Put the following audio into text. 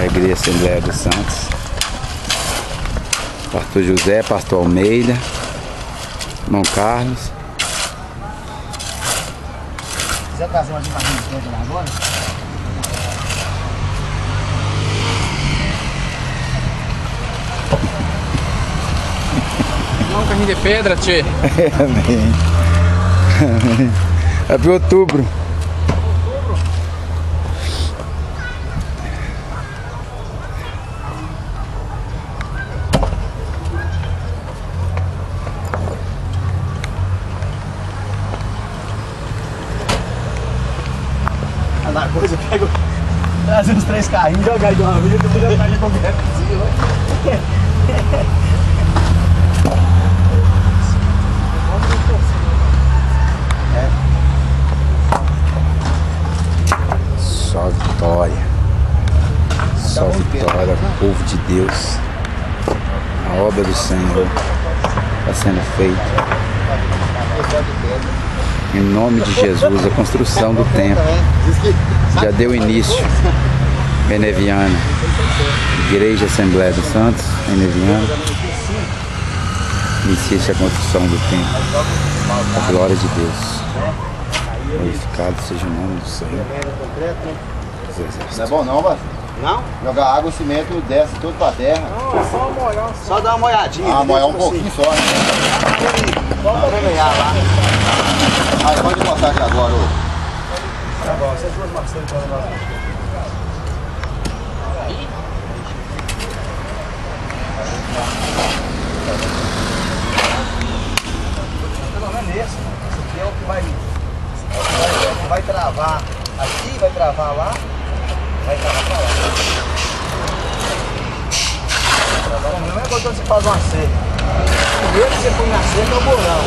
A Igreja Assembleia dos Santos. Pastor José, Pastor Almeida, irmão Carlos. Se quiser trazer uma carrinho de pedra lá agora? Não, um carrinho de pedra, tchê. Amém. É para outubro. Na coisa, eu pego, trazer uns 3 carrinhos, jogar de uma vez, depois eu pego qualquer coisa. Só vitória. Só vitória, povo de Deus. A obra do Senhor está sendo feita. Em nome de Jesus, a construção do templo já deu início. Beneviana, Igreja Assembleia dos Santos, Beneviana, inicia-se a construção do templo. A glória de Deus. Glorificado seja o nome do Senhor. Não é bom não, Vasco? Não? Jogar água, o cimento desce tudo pra terra. Não, só molhar. Só dar uma olhadinha. Ah, molhar um pouquinho só, né? Vamos ganhar lá. Ah, pode botar aqui agora, ô. Tá bom, essas duas maçãs para nós. Pelo menos esse, mano. Esse aqui é o que vai travar aqui, vai travar lá, vai travar pra lá. A mesma coisa quando você faz uma cerca. Primeiro que você põe na cerca é o bolão.